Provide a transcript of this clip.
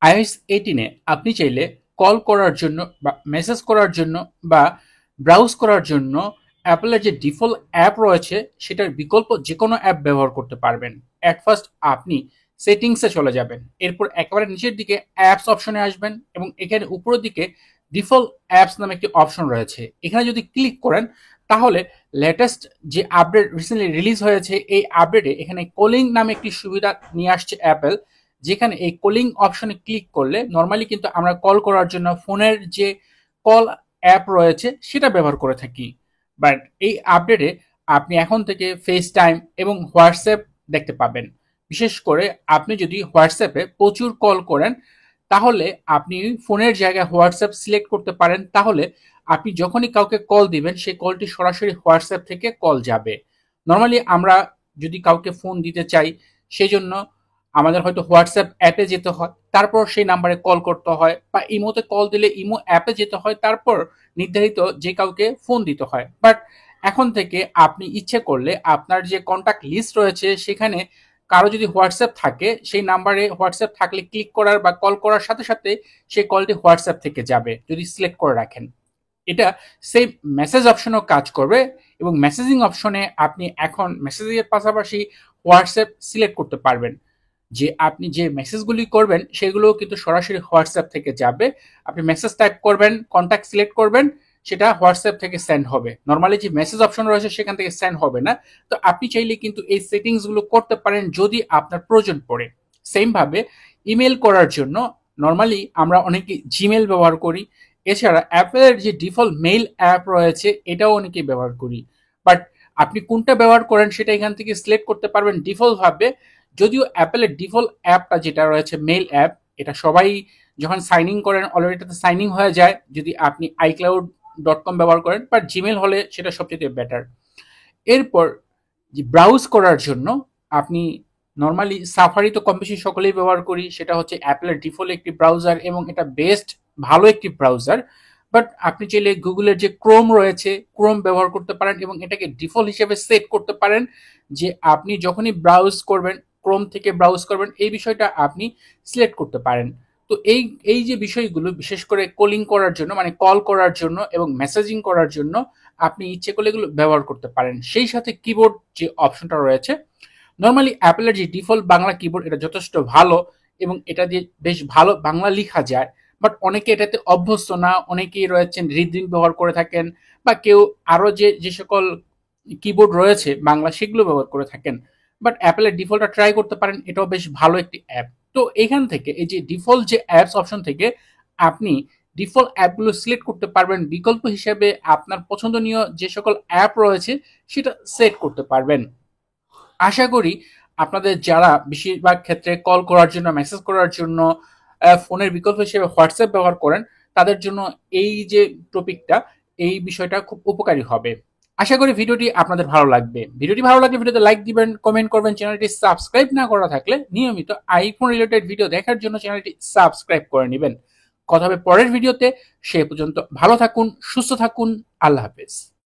iOS 18 আপনি চাইলে call করার জন্য বা মেসেজ করার জন্য বা ব্রাউজ করার জন্য অ্যাপলের যে ডিফল্ট অ্যাপ রয়েছে সেটার বিকল্প যে কোনো অ্যাপ ব্যবহার করতে পারবেন। অ্যাট ফার্স্ট আপনি সেটিংসে চলে যাবেন, এরপর একেবারে নিচের দিকে অ্যাপস অপশনে আসবেন এবং এখানে উপরের দিকে ডিফল্ট অ্যাপস নামে একটি অপশন রয়েছে। এখানে যদি ক্লিক করেন তাহলে লেটেস্ট যে আপডেট রিসেন্টলি রিলিজ হয়েছে এই আপডেটে এখানে কলিং নামে একটি সুবিধা নিয়ে আসছে অ্যাপেল, যেখানে এই কলিং অপশনে ক্লিক করলে নর্মালি কিন্তু আমরা কল করার জন্য ফোনের যে কল অ্যাপ রয়েছে সেটা ব্যবহার করে থাকি। বাট এই আপডেটে আপনি এখন থেকে ফেস টাইম এবং হোয়াটসঅ্যাপ দেখতে পাবেন। বিশেষ করে আপনি যদি হোয়াটসঅ্যাপে প্রচুর কল করেন তাহলে আপনি ফোনের জায়গায় হোয়াটসঅ্যাপ সিলেক্ট করতে পারেন, তাহলে আপনি যখনই কাউকে কল দিবেন সেই কলটি সরাসরি হোয়াটসঅ্যাপ থেকে কল যাবে। নর্মালি আমরা যদি কাউকে ফোন দিতে চাই সেই জন্য আমাদের হয়তো হোয়াটসঅ্যাপ অ্যাপে যেতে হয়, তারপর সেই নাম্বারে কল করতে হয়, বা ইমোতে কল দিলে ইমো অ্যাপে যেতে হয়, তারপর নির্ধারিত যে কাউকে ফোন দিতে হয়। বাট এখন থেকে আপনি ইচ্ছে করলে আপনার যে কন্ট্যাক্ট লিস্ট রয়েছে সেখানে কারো যদি হোয়াটসঅ্যাপ থাকে সেই নাম্বারে হোয়াটসঅ্যাপ থাকলে ক্লিক করার বা কল করার সাথে সাথে সেই কলটি হোয়াটসঅ্যাপ থেকে যাবে যদি সিলেক্ট করে রাখেন। এটা সেই মেসেজ অপশনেও কাজ করবে এবং মেসেজিং অপশনে আপনি এখন মেসেজের পাশাপাশি হোয়াটসঅ্যাপ সিলেক্ট করতে পারবেন, যে আপনি যে মেসেজগুলি করবেন সেগুলোও কিন্তু সরাসরি হোয়াটসঅ্যাপ থেকে যাবে। আপনি মেসেজ টাইপ করবেন, কন্ট্যাক্ট সিলেক্ট করবেন, সেটা হোয়াটসঅ্যাপ থেকে সেন্ড হবে। নর্মালি যে মেসেজ অপশন রয়েছে সেখান থেকে সেন্ড হবে না। তো আপনি চাইলে কিন্তু এই সেটিংসগুলো করতে পারেন যদি আপনার প্রয়োজন পড়ে। সেম ভাবে ইমেল করার জন্য নর্মালি আমরা অনেকে জিমেল ব্যবহার করি, এছাড়া অ্যাপেলের যে ডিফল্ট মেইল অ্যাপ রয়েছে এটাও অনেকেই ব্যবহার করি। বাট আপনি কোনটা ব্যবহার করেন সেটা এখান থেকে সিলেক্ট করতে পারবেন ডিফল্ট ভাবে। যদিও অ্যাপেলের ডিফল্ট অ্যাপটা যেটা রয়েছে মেইল অ্যাপ, এটা সবাই যখন সাইন ইন করেন অলরেডি এটাতে সাইন ইন হয়ে যায় যদি আপনি iCloud.com ব্যবহার করেন, বাট জিমেল হলে সেটা সবচেয়ে বেটার। এরপর যে ব্রাউজ করার জন্য আপনি নর্মালি সাফারি তো কম বেশি সকলেই ব্যবহার করি, সেটা হচ্ছে অ্যাপেলের ডিফল্ট একটি ব্রাউজার এবং এটা বেস্ট ভালো একটি ব্রাউজার। বাট আপনি চাইলে গুগলের যে ক্রোম রয়েছে ক্রোম ব্যবহার করতে পারেন এবং এটাকে ডিফল্ট হিসেবে সেট করতে পারেন যে আপনি যখনই ব্রাউজ করবেন ক্রোম থেকে ব্রাউজ করবেন এই বিষয়টা আপনি সিলেক্ট করতে পারেন। তো এই এই যে বিষয়গুলো বিশেষ করে কলিং করার জন্য মানে কল করার জন্য এবং মেসেজিং করার জন্য আপনি ইচ্ছে করলে এগুলো ব্যবহার করতে পারেন। সেই সাথে কিবোর্ড যে অপশনটা রয়েছে, নর্মালি অ্যাপেলের যে ডিফল্ট বাংলা কিবোর্ড এটা যথেষ্ট ভালো এবং এটা দিয়ে বেশ ভালো বাংলা লেখা যায়। বাট অনেকে এটাতে অভ্যস্ত না, অনেকেই রয়েছেন রিডিং ব্যবহার করে থাকেন বা কেউ আরো যে সকল কিবোর্ড রয়েছে বাংলা সেগুলো ব্যবহার করে থাকেন। বাট অ্যাপেলের ডিফল্টটা ট্রাই করতে পারেন, এটাও বেশ ভালো একটি অ্যাপ। তো এখান থেকে এই যে ডিফল্ট যে অ্যাপস অপশন থেকে আপনি ডিফল্ট অ্যাপগুলো সিলেক্ট করতে পারবেন, বিকল্প হিসেবে আপনার পছন্দনীয় যে সকল অ্যাপ রয়েছে সেটা সেট করতে পারবেন। আশা করি আপনাদের যারা বেশিরভাগ ক্ষেত্রে কল করার জন্য মেসেজ করার জন্য ফোনের বিকল্প হিসেবে হোয়াটসঅ্যাপ ব্যবহার করেন তাদের জন্য এই যে টপিকটা এই বিষয়টা খুব উপকারী হবে। আশা করি ভিডিওটি আপনাদের ভালো লাগবে। ভিডিওটি ভালো লাগলে ভিডিওতে লাইক দিবেন, কমেন্ট করবেন, চ্যানেলটি সাবস্ক্রাইব না করা থাকলে নিয়মিত আইফোন রিলেটেড ভিডিও দেখার জন্য চ্যানেলটি সাবস্ক্রাইব করে নেবেন। কথা হবে পরের ভিডিওতে, সে পর্যন্ত ভালো থাকুন, সুস্থ থাকুন, আল্লাহ হাফেজ।